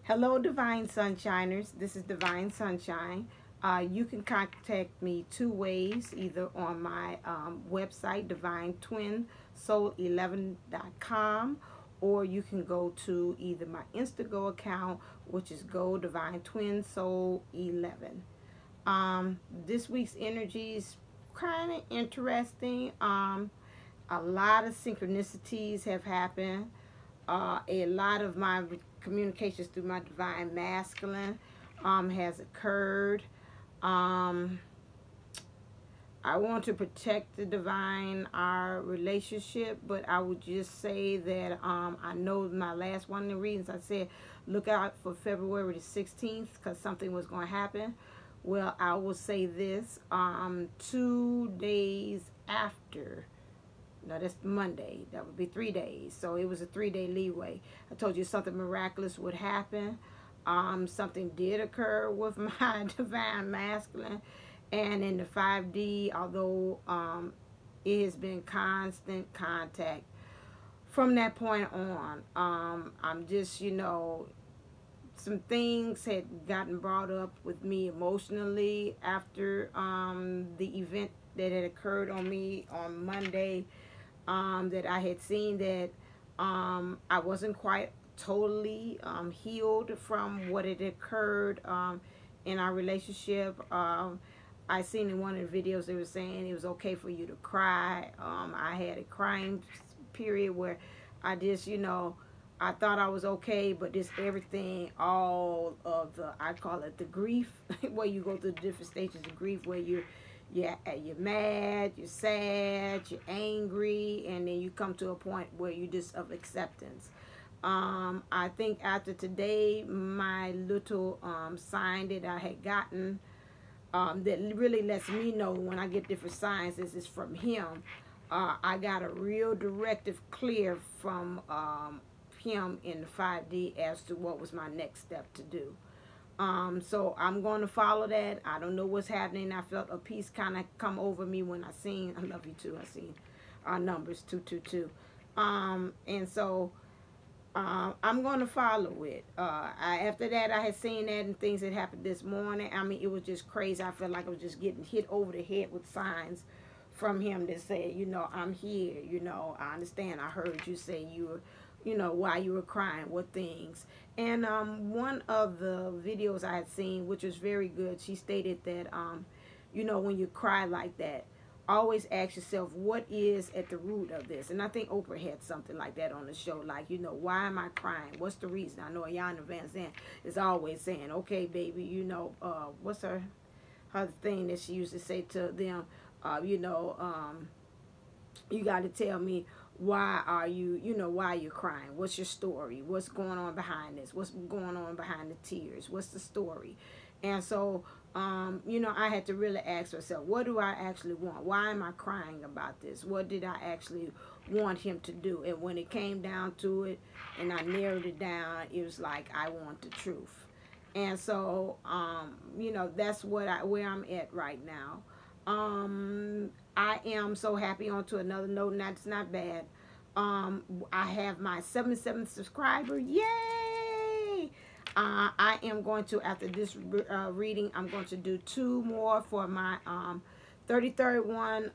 Hello, Divine Sunshiners. This is Divine Sunshine. You can contact me two ways, either on my website, divinetwinsoul11.com, or you can go to either my Instago account, which is Go Divine Twin Soul 11. This week's energy is kind of interesting. A lot of synchronicities have happened. A lot of my communications through my divine masculine has occurred. Um, I want to protect the divine, our relationship, but I would just say that I know my last one of the reasons I said look out for February the 16th because something was going to happen. Well, I will say this 2 days after, no, that's Monday. That would be 3 days. So it was a 3 day leeway. I told you something miraculous would happen. Something did occur with my divine masculine. And in the 5D, although it has been constant contact from that point on, I'm just, some things had gotten brought up with me emotionally after the event that had occurred on me on Monday, that I had seen that I wasn't quite totally healed from what had occurred in our relationship. I seen in one of the videos they were saying it was okay for you to cry. I had a crying period where I just, I thought I was okay, but this everything, all of the, I call it the grief, where you go through the different stages of grief, where you're mad, you're sad, you're angry, and then you come to a point where you just of acceptance. I think after today, my little sign that I had gotten that really lets me know when I get different signs is from him. I got a real directive clear from him in the 5D as to what was my next step to do. So I'm going to follow that. I don't know what's happening. I felt a peace kind of come over me when I seen, I love you too, I seen our numbers 222. And so I'm going to follow it. After that, I had seen that and things that happened this morning. I mean, it was just crazy. I felt like I was just getting hit over the head with signs from him that said, I'm here. I understand. I heard you say you were, why you were crying, what things. And one of the videos I had seen, which was very good, she stated that, when you cry like that, always ask yourself what is at the root of this. And I think Oprah had something like that on the show, like, why am I crying? What's the reason? I know Ayanna Van Zandt is always saying, okay, baby, what's her thing that she used to say to them, you got to tell me why are why you're crying, what's your story, what's going on behind this, what's going on behind the tears, what's the story. And so I had to really ask myself, what do I actually want? Why am I crying about this? What did I actually want him to do? And when it came down to it and I narrowed it down, it was like, I want the truth. And so that's where I'm at right now. I am so happy. On to another note, and that's not bad. I have my 77th subscriber. Yay! I am going to, after this reading, I'm going to do two more for my 33rd one.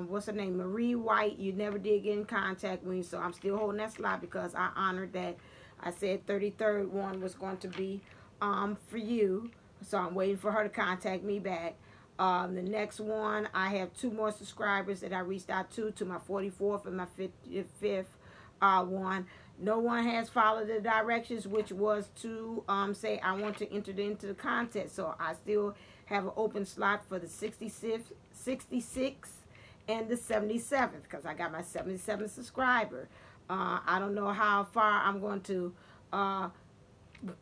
What's her name? Marie White. You never did get in contact with me, so I'm still holding that slot because I honored that. I said 33rd one was going to be for you, so I'm waiting for her to contact me back. The next one, I have two more subscribers that I reached out to my 44th and my 55th one. No one has followed the directions, which was to say I want to enter into the contest. So I still have an open slot for the 66th and the 77th because I got my 77th subscriber. I don't know how far I'm going to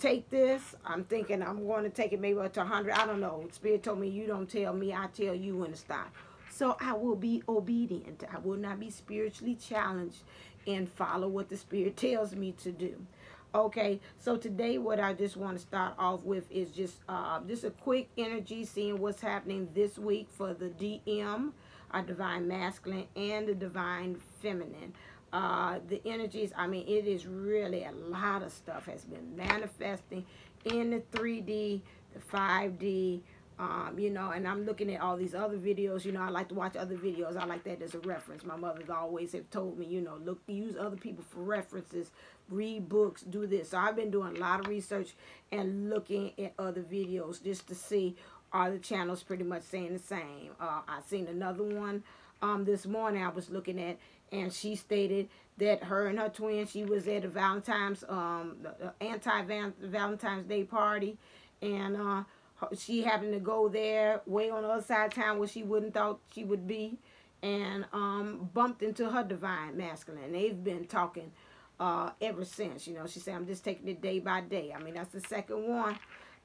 take this. I'm thinking I'm going to take it maybe up to 100. I don't know. Spirit told me, you don't tell me, I tell you when to stop. So I will be obedient. I will not be spiritually challenged and follow what the Spirit tells me to do. Okay, so today what I just want to start off with is just a quick energy, seeing what's happening this week for the DM, our Divine Masculine, and the Divine Feminine. The energies, I mean, it is really a lot of stuff has been manifesting in the 3D, the 5D, and I'm looking at all these other videos. I like to watch other videos. I like that as a reference. My mother's always have told me, look, use other people for references, read books, do this. So I've been doing a lot of research and looking at other videos just to see are the channels pretty much saying the same. I seen another one this morning I was looking at, and she stated that her and her twin, she was at a Valentine's, the anti-Valentine's Day party, and she happened to go there way on the other side of town where she wouldn't thought she would be, and bumped into her divine masculine. And they've been talking ever since. She said, I'm just taking it day by day. I mean, that's the second one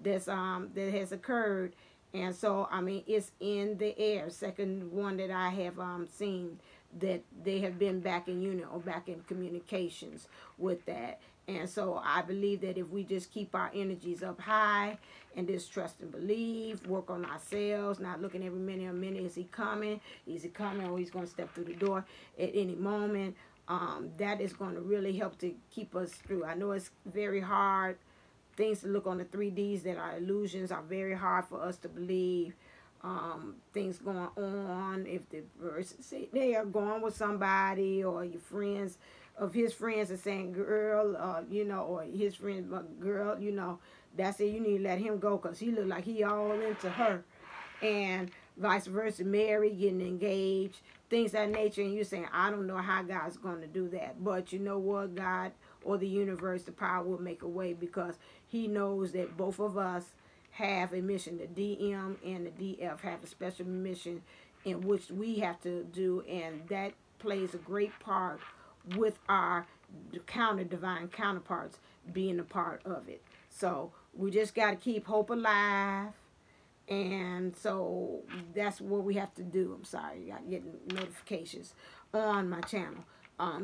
that has occurred. And so, I mean, it's in the air. Second one that I have seen that they have been back in union or back in communications with that. And so I believe that if we just keep our energies up high and just trust and believe, work on ourselves, not looking every minute, is he coming? Is he coming, or he's going to step through the door at any moment? That is going to really help to keep us through. I know it's very hard. Things to look on the 3Ds that are illusions are very hard for us to believe. Things going on. If the person say they are going with somebody, or your friends of his friends are saying girl, or his friend girl, that's it. You need to let him go because he look like he all into her, and vice versa. Mary getting engaged, things of that nature, and you saying, I don't know how God's going to do that, but you know what, God or the universe, the power will make a way, because he knows that both of us have a mission. The DM and the DF have a special mission in which we have to do, and that plays a great part with our divine counterparts being a part of it. So we just got to keep hope alive, and so that's what we have to do. I'm sorry, I'm getting notifications on my channel.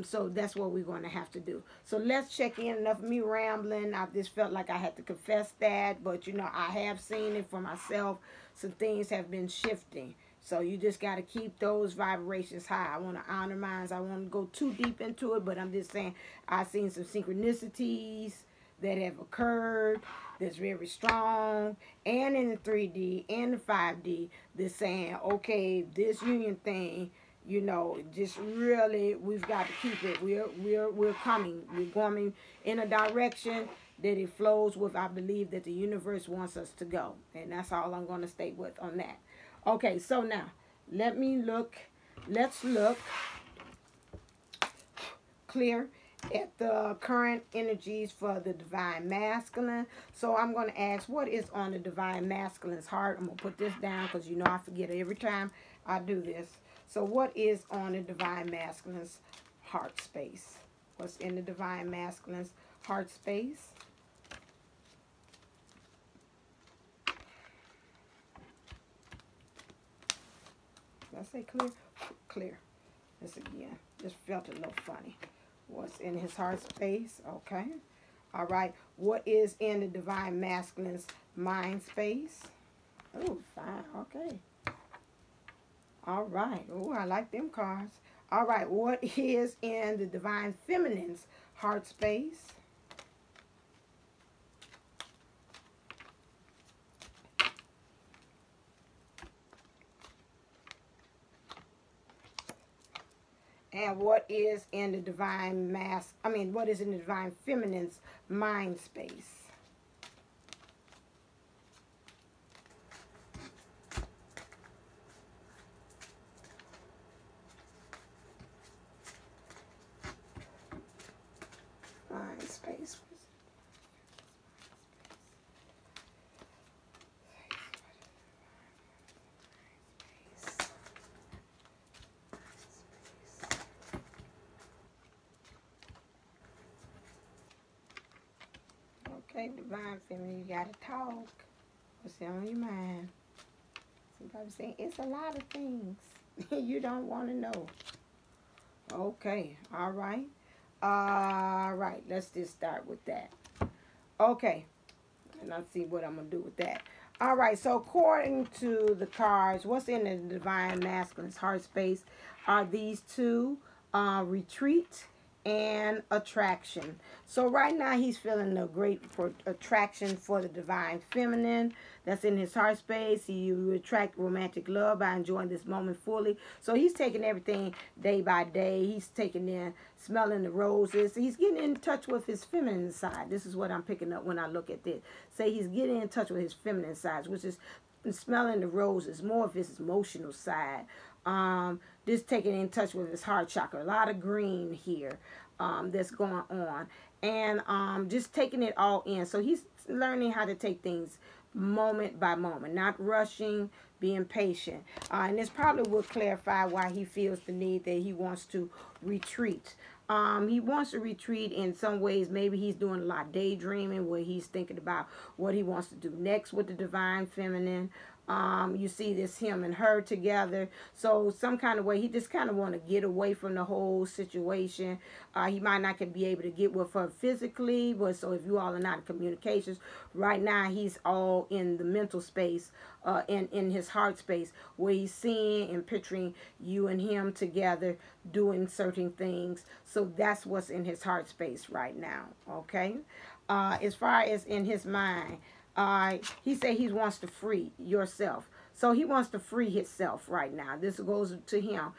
So that's what we're going to have to do. So let's check in. Enough of me rambling. I just felt like I had to confess that. But, I have seen it for myself. Some things have been shifting. So you just got to keep those vibrations high. I want to honor mine. I won't go too deep into it. But I'm just saying I've seen some synchronicities that have occurred that's very strong. And in the 3D and the 5D, they're saying, okay, this union thing, just really, we've got to keep it. We're coming. We're going in a direction that it flows with. I believe that the universe wants us to go, and that's all I'm going to stay with on that. Okay, so now let's look clear at the current energies for the divine masculine. So I'm going to ask, what is on the divine masculine's heart? I'm going to put this down because I forget every time I do this. So what is on the divine masculine's heart space? What's in the divine masculine's heart space? Did I say clear? Clear. This again. Just felt a little funny. What's in his heart space? Okay. All right. What is in the divine masculine's mind space? Oh, fine. Okay. All right. Oh, I like them cards. All right. What is in the divine feminine's heart space? And what is in the divine what is in the divine feminine's mind space? Mind space. Okay, divine feminine, you gotta talk. What's on your mind? Somebody saying it's a lot of things you don't want to know. Okay, all right. All right, let's just start with that. Okay, and I'll see what I'm going to do with that. All right, so according to the cards, what's in the divine masculine's heart space are these two: retreat and attraction. So right now he's feeling a great attraction for the divine feminine that's in his heart space. He will attract romantic love by enjoying this moment fully. So he's taking everything day by day. He's taking in, smelling the roses. He's getting in touch with his feminine side. This is what I'm picking up when I look at this. Say he's getting in touch with his feminine side, which is smelling the roses, more of his emotional side. Just taking in touch with his heart chakra. A lot of green here that's going on. And just taking it all in. So he's learning how to take things moment by moment, not rushing, being patient. And this probably will clarify why he feels the need that he wants to retreat. He wants to retreat in some ways. Maybe he's doing a lot of daydreaming where he's thinking about what he wants to do next with the divine feminine. You see this him and her together. So some kind of way, he just kind of want to get away from the whole situation. He might not be able to get with her physically, but so if you all are not in communications, right now he's all in the mental space, in his heart space, where he's seeing and picturing you and him together doing certain things. So that's what's in his heart space right now, okay? As far as in his mind, he said he wants to free yourself. So he wants to free himself right now. This goes to him.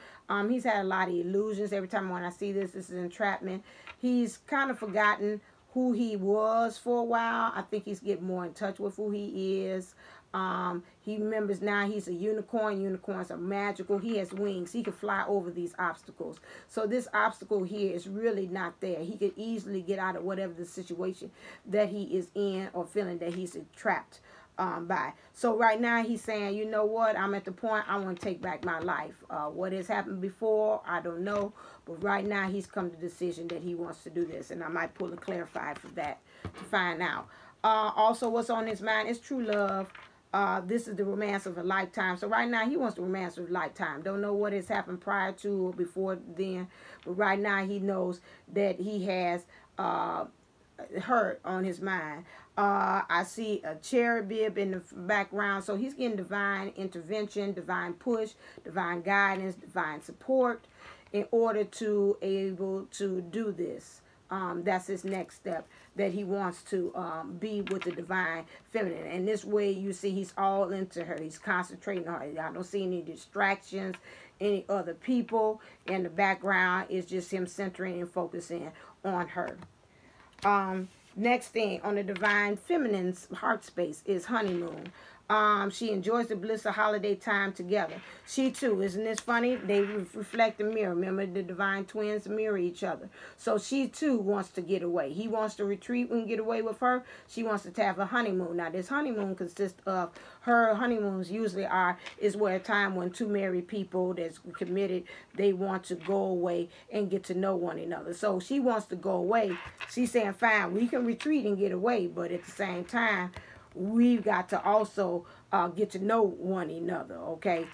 He's had a lot of illusions. Every time when I see this is entrapment. He's kind of forgotten who he was for a while. I think he's getting more in touch with who he is. He remembers now he's a unicorn. Unicorns are magical. He has wings. He can fly over these obstacles. So this obstacle here is really not there. He could easily get out of whatever the situation that he is in or feeling that he's trapped by. So right now he's saying, you know what? I'm at the point I want to take back my life. What has happened before, I don't know. But right now he's come to the decision that he wants to do this. And I might pull a clarify for that to find out. Also, what's on his mind is true love. This is the romance of a lifetime. So right now he wants the romance of a lifetime. Don't know what has happened prior to or before then, but right now he knows that he has hurt on his mind. I see a cherubim in the background, so he's getting divine intervention, divine push, divine guidance, divine support in order to able to do this. That's his next step, that he wants to be with the divine feminine. And this way you see he's all into her. He's concentrating on her. I don't see any distractions, any other people in the background. It's just him centering and focusing on her. Next thing on the divine feminine's heart space is honeymoon. She enjoys the bliss of holiday time together. She too, isn't this funny? They reflect the mirror. Remember, the divine twins mirror each other. So she too wants to get away. He wants to retreat and get away with her. She wants to have a honeymoon. Now, this honeymoon consists of her honeymoons usually is where a time when two married people that's committed, they want to go away and get to know one another. So she wants to go away. She's saying, fine, we can retreat and get away, but at the same time, we've got to also get to know one another, okay?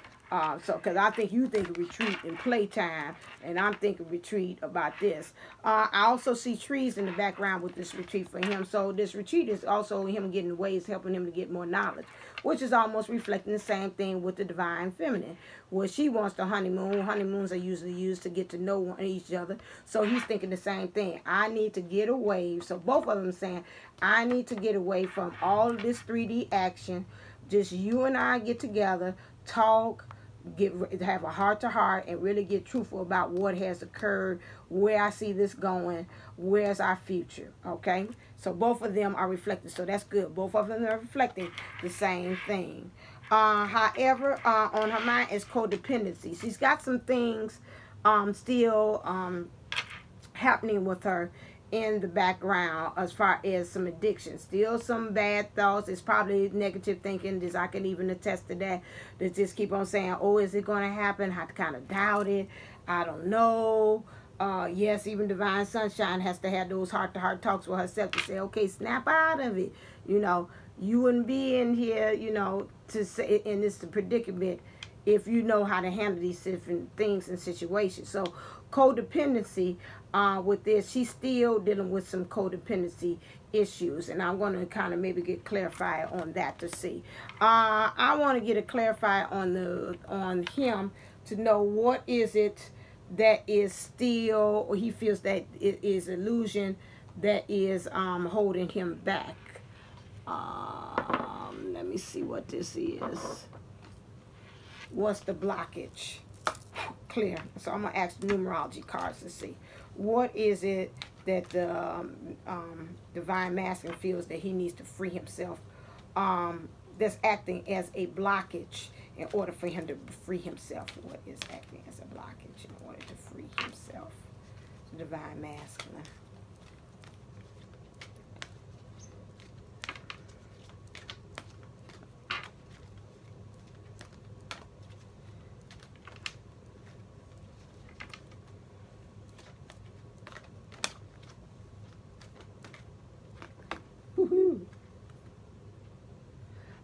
So, because I think you think of retreat and playtime, and I'm thinking retreat about this. I also see trees in the background with this retreat for him. So this retreat is also him getting away, is helping him to get more knowledge, which is almost reflecting the same thing with the divine feminine, where she wants the honeymoon. Honeymoons are usually used to get to know each other. So he's thinking the same thing. I need to get away. So both of them saying, I need to get away from all of this 3D action. Just you and I get together, talk, have a heart to heart, and really get truthful about what has occurred, where I see this going, where's our future, okay? So both of them are reflecting, so that's good. Both of them are reflecting the same thing. However, on her mind is codependency. She's got some things still happening with her in the background as far as some addiction, still some bad thoughts. It's probably negative thinking. This I can even attest to that. That just keep on saying, oh, is it going to happen? I kind of doubt it. I don't know. Yes, even Divine Sunshine has to have those heart-to-heart talks with herself to say, okay, snap out of it. You know, you wouldn't be in here, you know, to say in this predicament if you know how to handle these different things and situations. So codependency, with this, she's still dealing with some codependency issues, and I'm going to kind of maybe get clarified on that to see. I want to get a clarified on him to know what is it that is still, or he feels that it is illusion that is holding him back. Let me see what this is. What's the blockage? Clear. So I'm going to ask numerology cards to see. What is it that the divine masculine feels that he needs to free himself, that's acting as a blockage in order for him to free himself? What is acting as a blockage in order to free himself? The divine masculine.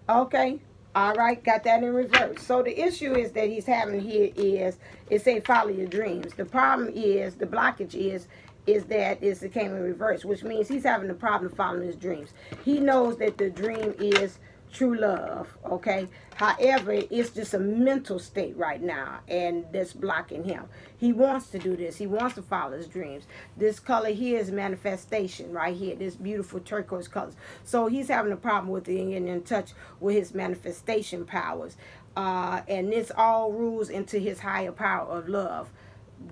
Okay. All right. Got that in reverse. So the issue is that he's having here is, it say follow your dreams. The problem is, the blockage is that it came in reverse, which means he's having a problem following his dreams. He knows that the dream is true love, okay? However, it's just a mental state right now, and that's blocking him. He wants to do this. He wants to follow his dreams. This color here is manifestation right here, this beautiful turquoise colors. So he's having a problem with getting in touch with his manifestation powers. And this all rules into his higher power of love.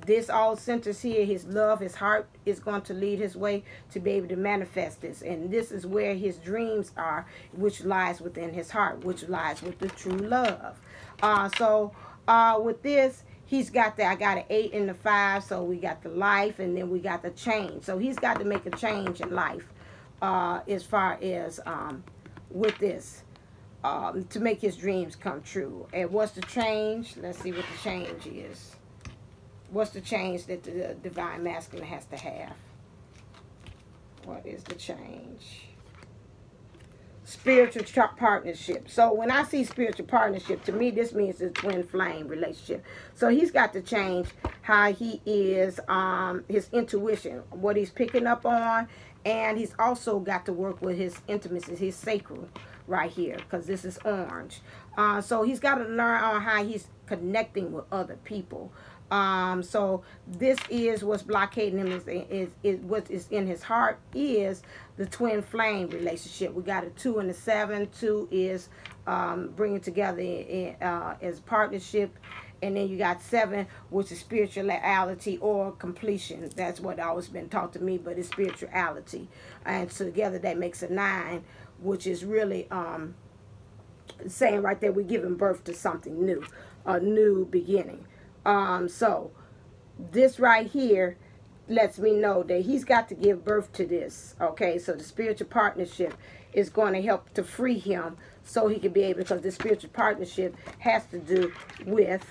This all centers here, his love, his heart is going to lead his way to be able to manifest this. And this is where his dreams are, which lies within his heart, which lies with the true love. So with this, he's got I got an 8 and a 5, so we got the life, and then we got the change. So he's got to make a change in life as far as with this. To make his dreams come true. And what's the change? Let's see what the change is. What's the change that the divine masculine has to have? What is the change? Spiritual partnership. So when I see spiritual partnership, to me this means a twin flame relationship. So he's got to change how he is, his intuition, what he's picking up on, and he's also got to work with his intimacy, his sacral right here, because this is orange. So he's got to learn on how he's connecting with other people. So this is what's blockading him, is what is in his heart is the twin flame relationship. We got a 2 and a 7. 2 is bringing together as partnership. And then you got 7, which is spirituality or completion. That's what always been taught to me, but it's spirituality. And together that makes a 9, which is really saying right there we're giving birth to something new, a new beginning. So this right here lets me know that he's got to give birth to this. Okay, so the spiritual partnership is going to help to free him so he can be able, because the spiritual partnership has to do with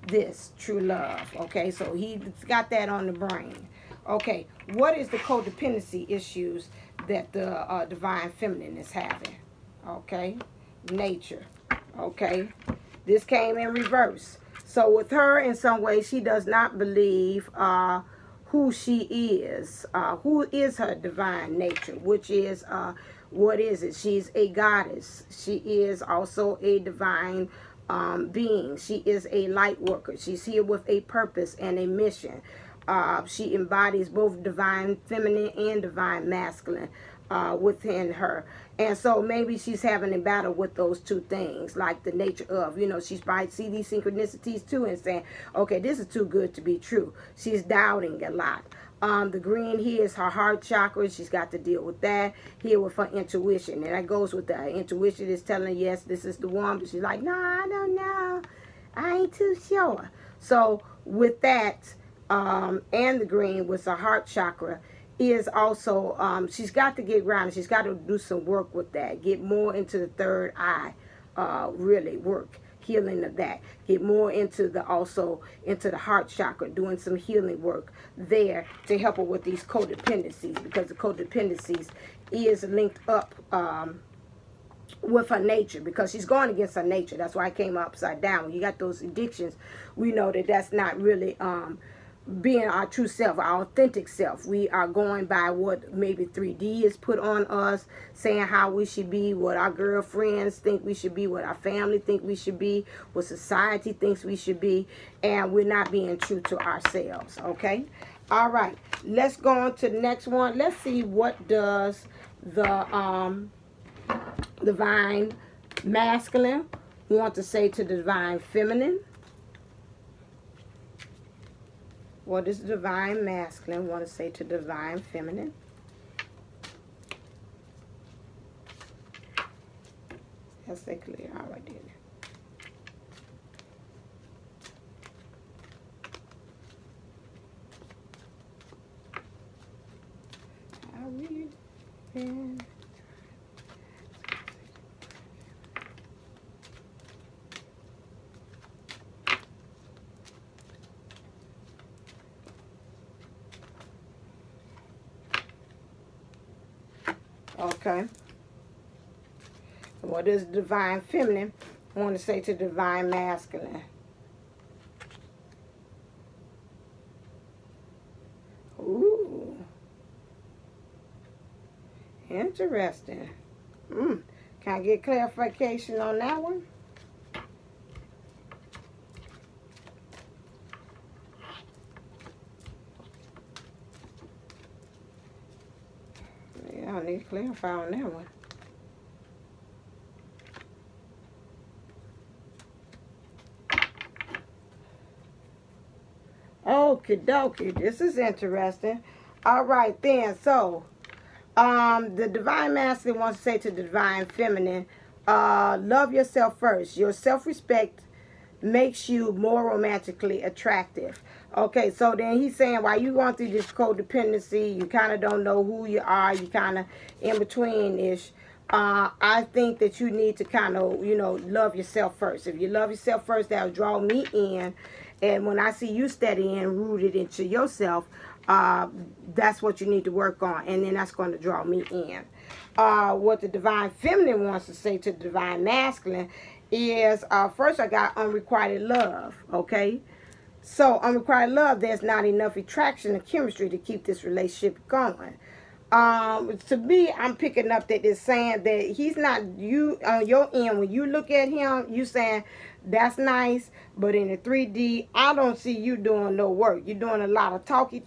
this true love. Okay, so he's got that on the brain. Okay, what is the codependency issues that the divine feminine is having? Okay, nature. Okay, this came in reverse. So with her, in some ways, she does not believe who she is. Who is her divine nature, which is, what is it? She's a goddess. She is also a divine being. She is a light worker. She's here with a purpose and a mission. She embodies both divine feminine and divine masculine within her. And so maybe she's having a battle with those two things, like the nature of, she's probably see these synchronicities too and saying, okay, this is too good to be true. She's doubting a lot. The green here is her heart chakra. She's got to deal with that. Here with her intuition. And that goes with that. Intuition is telling her, yes, this is the one. But she's like, no, I don't know. I ain't too sure. So with that, and the green with her heart chakra, is also, she's got to get grounded. She's got to do some work with that. Get more into the third eye. Really work. Healing of that. Get more into the heart chakra. Doing some healing work there to help her with these codependencies. Because the codependencies is linked up with her nature. Because she's going against her nature. That's why I came upside down. When you got those addictions, we know that that's not really being our true self, our authentic self. We are going by what maybe 3D is put on us, saying how we should be, what our girlfriends think we should be, what our family think we should be, what society thinks we should be, and we're not being true to ourselves, okay? All right, let's go on to the next one. Let's see what does the divine masculine want to say to the divine feminine. What does the divine masculine want to say to the divine feminine? Let's say clear. All right, dear. I read and okay. What does the divine feminine want to say to the divine masculine? Ooh. Interesting. Can I get clarification on that one? Yeah, I need to clarify on that one. Okie dokie, this is interesting. All right then, so the divine masculine wants to say to the divine feminine, love yourself first. Your self-respect makes you more romantically attractive. Okay, so then he's saying while you going through this codependency, you kind of don't know who you are, you kind of in between-ish. I think that you need to kind of, love yourself first. If you love yourself first, that'll draw me in. And when I see you steady and rooted into yourself, that's what you need to work on. And then that's going to draw me in. What the divine feminine wants to say to the divine masculine is, first I got unrequited love, okay? So unrequited love, there's not enough attraction and chemistry to keep this relationship going. To me, I'm picking up that it's saying that he's not, you on your end, when you look at him, you saying, that's nice, but in the 3D, I don't see you doing no work. You're doing a lot of talky,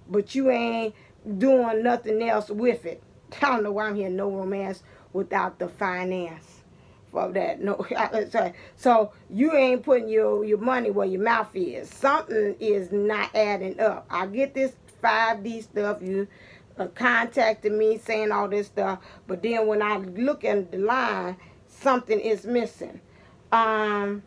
but you ain't doing nothing else with it. I don't know why I'm hearing no romance without the finance for that. No, sorry. So you ain't putting your money where your mouth is. Something is not adding up. I get this 5D stuff. You contacted me saying all this stuff, but then when I look at the line, something is missing. That's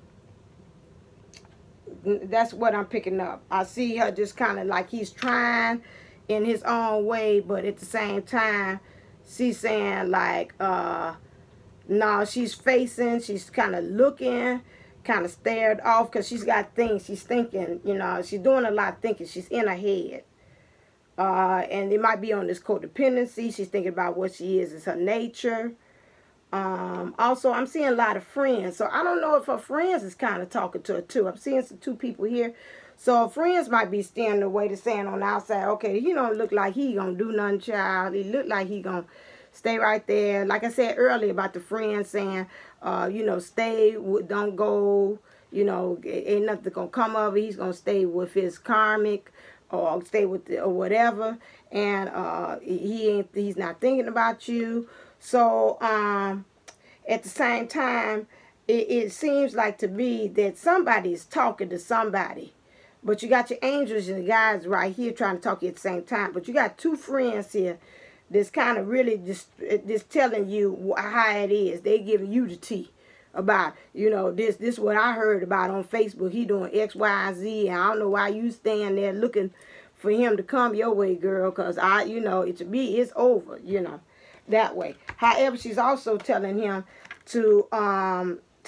what I'm picking up. I see her just kind of like he's trying in his own way, but at the same time, she's saying like, no, she's kind of looking, kind of stared off because she's got things she's thinking, she's doing a lot of thinking. She's in her head. And it might be on this codependency. She's thinking about what she is. It's her nature. Also, I'm seeing a lot of friends. So I don't know if her friends is kind of talking to her too. I'm seeing some two people here. So friends might be standing away to saying on the outside, okay, he don't look like he gonna do nothing, child. He look like he gonna stay right there. Like I said earlier about the friends saying, stay, don't go, ain't nothing gonna come of it. He's gonna stay with his karmic or stay with or whatever. And he's not thinking about you. So at the same time, it seems like to me that somebody is talking to somebody. But you got your angels and the guys right here trying to talk to you at the same time. But you got two friends here that's kind of really just telling you how it is. They giving you the tea about, this what I heard about on Facebook. He doing X, Y, and Z. And I don't know why you stand there looking for him to come your way, girl. Because to me, it's over, that way. However, she's also telling him to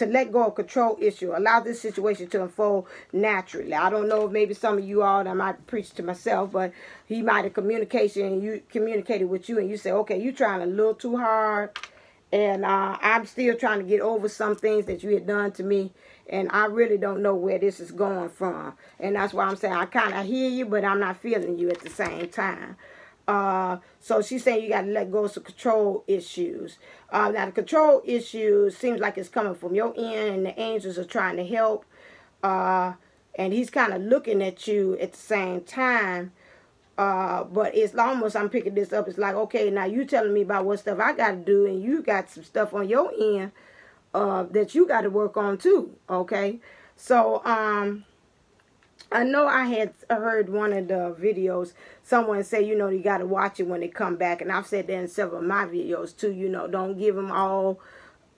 let go of control issue. Allow this situation to unfold naturally. I don't know if maybe some of you all, I might preach to myself, but he might have communicated with you and you say, okay, you're trying a little too hard. And I'm still trying to get over some things that you had done to me. And I really don't know where this is going from. And that's why I'm saying I kind of hear you, but I'm not feeling you at the same time. So she's saying you got to let go of some control issues. Now the control issues seems like it's coming from your end, and the angels are trying to help. And he's kind of looking at you at the same time. But it's almost, I'm picking this up, it's like, okay, now you telling me about what stuff I got to do, and you got some stuff on your end that you got to work on too, okay? So, I know I had heard one of the videos, someone say, you know, you got to watch it when they come back, and I've said that in several of my videos too, you know, don't give them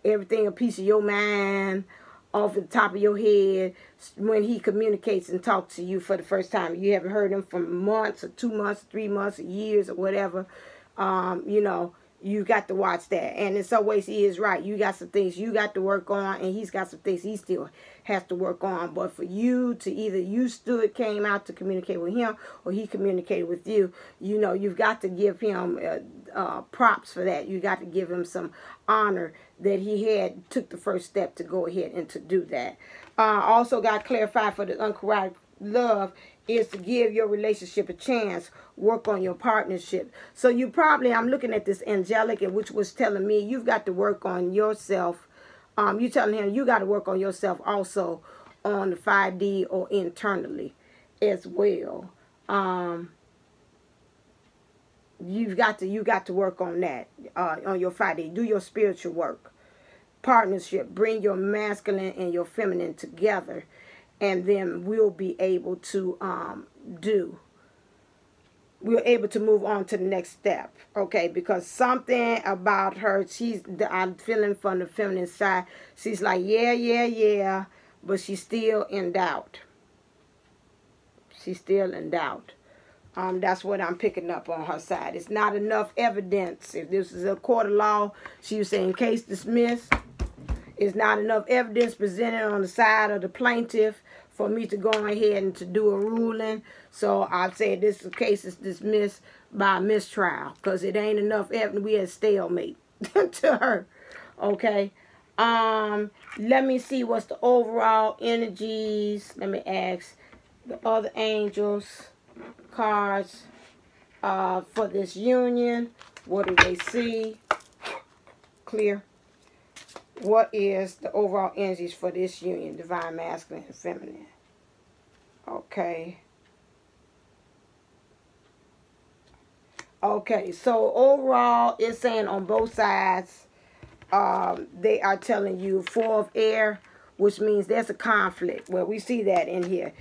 everything a piece of your mind, off the top of your head when he communicates and talks to you for the first time. You haven't heard him for months or 2 months, 3 months, or years or whatever. You know, you got to watch that. And in some ways he is right. You got some things you got to work on, and he's got some things he still has to work on. But for you to either came out to communicate with him, or he communicated with you, you know, you've got to give him props for that. You got to give him some honor that he took the first step to go ahead and to do that. Also got clarified for the uncorrected love is to give your relationship a chance, work on your partnership. So you probably, I'm looking at this angelic, and which was telling me you've got to work on yourself. You telling him you got to work on yourself also on the 5D or internally as well. You got to work on that on your 5D. Do your spiritual work. Partnership. Bring your masculine and your feminine together, and then we'll be able to we're able to move on to the next step, okay? Because something about her, I'm feeling from the feminine side, she's like, yeah, but she's still in doubt. She's still in doubt. That's what I'm picking up on her side. It's not enough evidence. If this is a court of law, she was saying case dismissed. It's not enough evidence presented on the side of the plaintiff for me to go ahead and to do a ruling. So I said this case is dismissed by mistrial because it ain't enough evidence. We had stalemate to her. Okay. Let me see what's the overall energies. Let me ask the other angels cards for this union. What do they see? Clear. What is the overall energies for this union, divine masculine and feminine? Okay. Okay, so overall, it's saying on both sides, they are telling you 4 of air, which means there's a conflict. Well, we see that in here.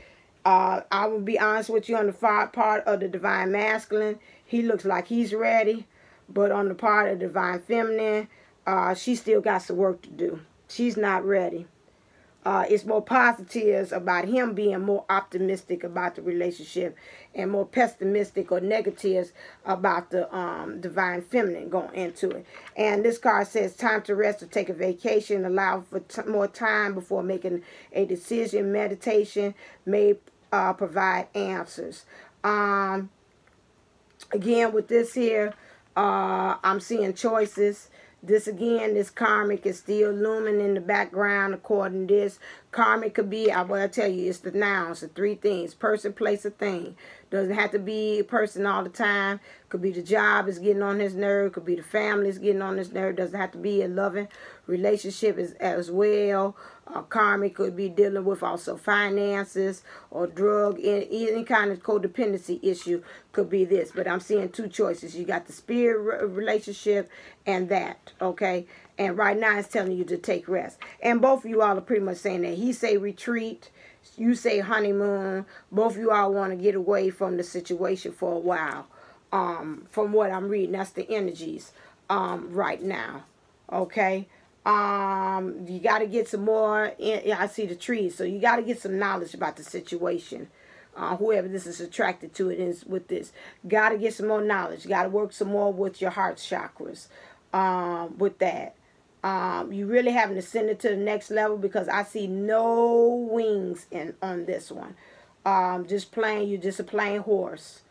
I will be honest with you, on the part of the divine masculine, he looks like he's ready. But on the part of the divine feminine, she still got some work to do. She's not ready. It's more positives about him being more optimistic about the relationship, and more pessimistic or negatives about the divine feminine going into it. And this card says time to rest or take a vacation, allow for more time before making a decision. Meditation may provide answers. Again, with this here, I'm seeing choices. This again, this karmic is still looming in the background according to this. Karmic could be, I will tell you, it's the nouns, the 3 things. Person, place, or thing. Doesn't have to be a person all the time. Could be the job is getting on his nerve. Could be the family is getting on his nerve. Doesn't have to be a loving relationship as well. Karmic could be dealing with also finances or drug, any kind of codependency issue could be this. But I'm seeing 2 choices. You got the spirit relationship and that, okay? And right now it's telling you to take rest. And both of you all are pretty much saying that. He say retreat, you say honeymoon. Both of you all want to get away from the situation for a while. From what I'm reading, that's the energies right now, okay? You got to get some more, I see the trees, so you got to get some knowledge about the situation. Whoever this is attracted to it is with this. Got to get some more knowledge. Got to work some more with your heart chakras with that. You really having to send it to the next level, because I see no wings on this one. Just plain, you just a plain horse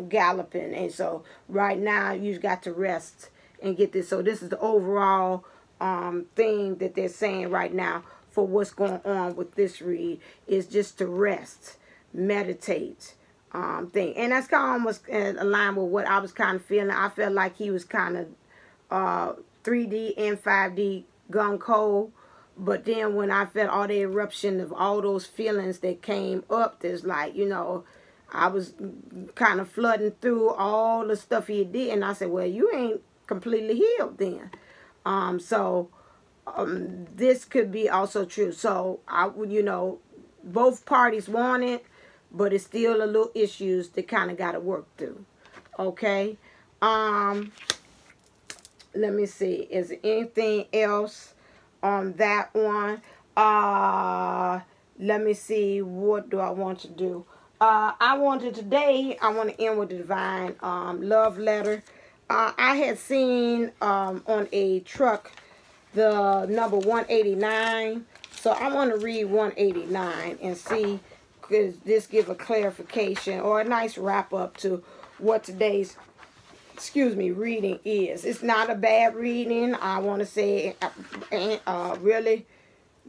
galloping. And so right now you've got to rest and get this. So this is the overall thing that they're saying right now for what's going on with this read is just to rest, meditate, thing. And that's kind of almost aligned with what I was kind of feeling. I felt like he was kind of 3D and 5D gung ho. But then when I felt all the eruption of all those feelings that came up, there's like, you know, I was kind of flooding through all the stuff he did. And I said, well, you ain't completely healed then. This could be also true. So, you know, both parties want it, but it's still a little issues that kind of got to work through. Okay. Let me see. Is there anything else on that one? Let me see. What do I want to do? I want to end with the divine love letter. I had seen on a truck the number 189. So I want to read 189 and see, because this give a clarification or a nice wrap up to what today's reading is. It's not a bad reading. I want to say really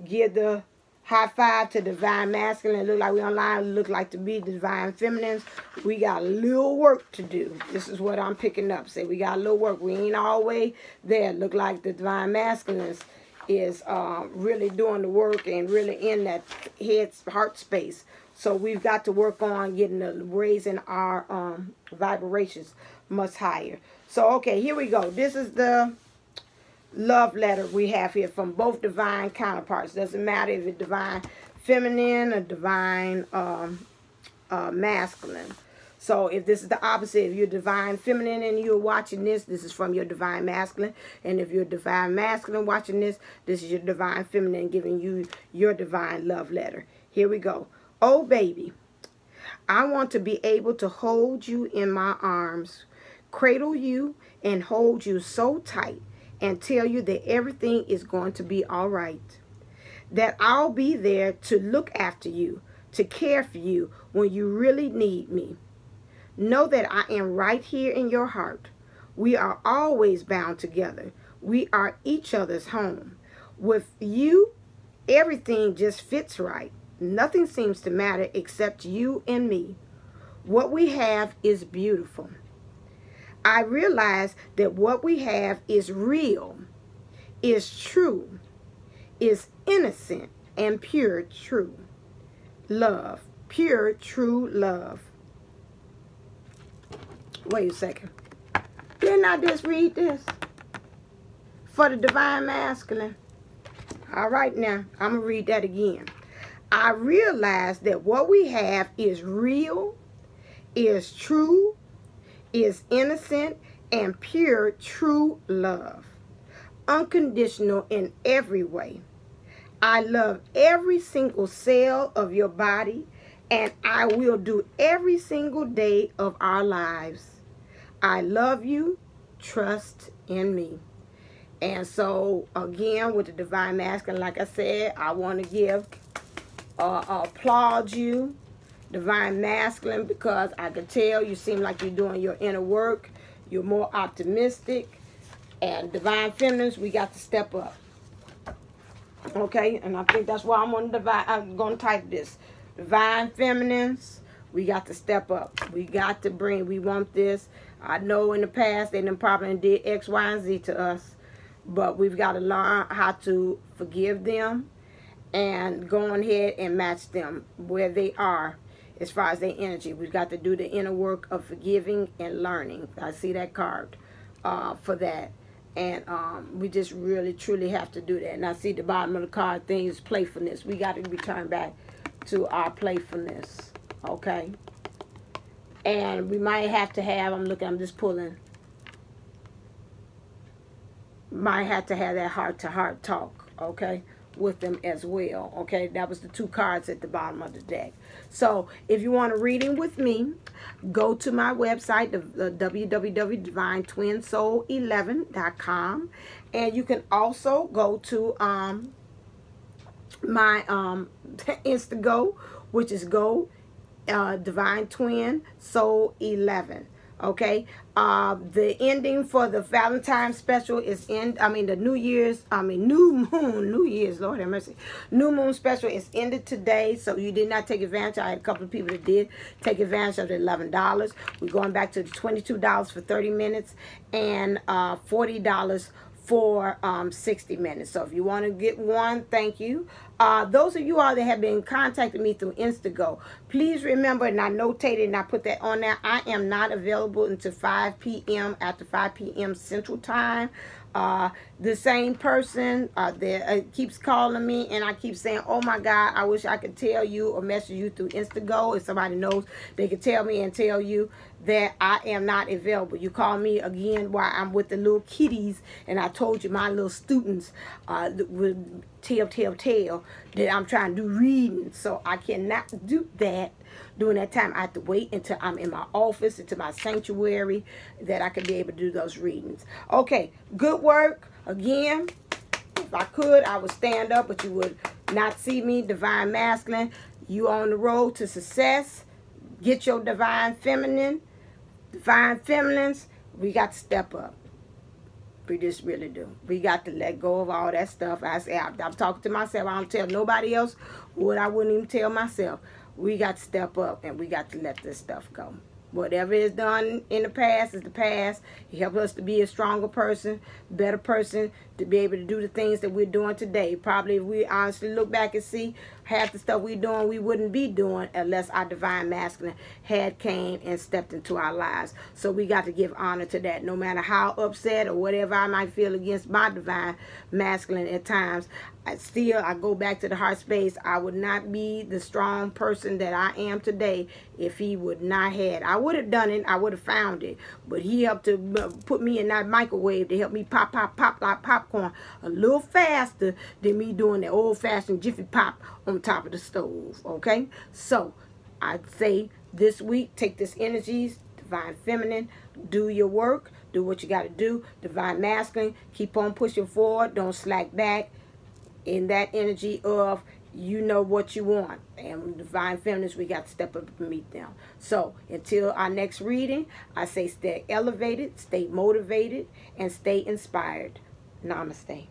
give the high five to divine masculine. Look like we online, look like to be divine feminines. We got a little work to do. This is what I'm picking up. Say we got a little work. We ain't all the way there. Look like the divine masculines is really doing the work and really in that heart space. So we've got to work on raising our vibrations much higher. So okay, here we go. This is the love letter we have here from both divine counterparts. Doesn't matter if it's divine feminine or divine masculine. So if this is the opposite, if you're divine feminine and you're watching this, this is from your divine masculine. And if you're divine masculine watching this, this is your divine feminine giving you your divine love letter. Here we go. Oh, baby, I want to be able to hold you in my arms, cradle you and hold you so tight and tell you that everything is going to be all right. That I'll be there to look after you, to care for you when you really need me. Know that I am right here in your heart. We are always bound together. We are each other's home. With you, everything just fits right. Nothing seems to matter except you and me. What we have is beautiful. I realize that what we have is real, is true, is innocent and pure true love. Pure true love. Wait a second. Didn't I just read this? For the divine masculine. All right now, I'm going to read that again. I realize that what we have is real, is true, is innocent, and pure true love. Unconditional in every way. I love every single cell of your body, and I will do every single day of our lives. I love you. Trust in me. And so, again, with the divine masculine, like I said, I want to applaud you, divine masculine, because I can tell you seem like you're doing your inner work. You're more optimistic. And divine feminines, we got to step up. Okay, and I think that's why I'm going to type this. Divine feminines, we got to step up. We want this. I know in the past they done probably did X, Y, and Z to us. But we've got to learn how to forgive them and go ahead and match them where they are as far as their energy. We've got to do the inner work of forgiving and learning. I see that card for that. And we just really, truly have to do that. And I see the bottom of the card, things, playfulness. We got to return back to our playfulness. Okay? And we might have to have, I'm just pulling. Might have to have that heart-to-heart talk, okay, with them as well, okay? That was the two cards at the bottom of the deck. So, if you want a reading with me, go to my website, www.divinetwinsoul11.com, and you can also go to my Instago, which is Divine Twin Soul 11. Okay, the ending for the Valentine's special is the New Year's, New Year's, Lord have mercy, New Moon special is ended today. So you did not take advantage. I had a couple of people that did take advantage of the $11. We're going back to the $22 for 30 minutes and $40 for 60 minutes. So if you want to get one, thank you. Those of you all that have been contacting me through Instago, please remember, and I notated and I put that on there, I am not available until 5 p.m. after 5 p.m. Central Time. The same person that keeps calling me, and I keep saying, oh my God, I wish I could tell you or message you through Instago. If somebody knows, they could tell me and tell you that I am not available. You call me again while I'm with the little kiddies, and I told you my little students would tell that I'm trying to do reading, so I cannot do that during that time. I have to wait until I'm in my office, into my sanctuary, that I can be able to do those readings. Okay, good work. Again, if I could, I would stand up, but you would not see me. Divine Masculine, you on the road to success. Get your Divine Feminine. Divine Feminines, we got to step up. We just really do. We got to let go of all that stuff. I say, I'm talking to myself. I don't tell nobody else what I wouldn't even tell myself. We got to step up, and we got to let this stuff go. Whatever is done in the past is the past. It helps us to be a stronger person, better person, to be able to do the things that we're doing today. Probably if we honestly look back and see half the stuff we're doing, we wouldn't be doing unless our Divine Masculine had came and stepped into our lives. So we got to give honor to that. No matter how upset or whatever I might feel against my Divine Masculine at times, I go back to the heart space. I would not be the strong person that I am today if he would not had. I would have done it. I would have found it. But he helped to put me in that microwave to help me pop like popcorn a little faster than me doing the old-fashioned Jiffy Pop on top of the stove. Okay? So, I'd say this week, take this energies, Divine Feminine, do your work. Do what you got to do. Divine Masculine, keep on pushing forward. Don't slack back. In that energy of, you know what you want. And Divine Feminines, we got to step up and meet them. So until our next reading, I say stay elevated, stay motivated, and stay inspired. Namaste.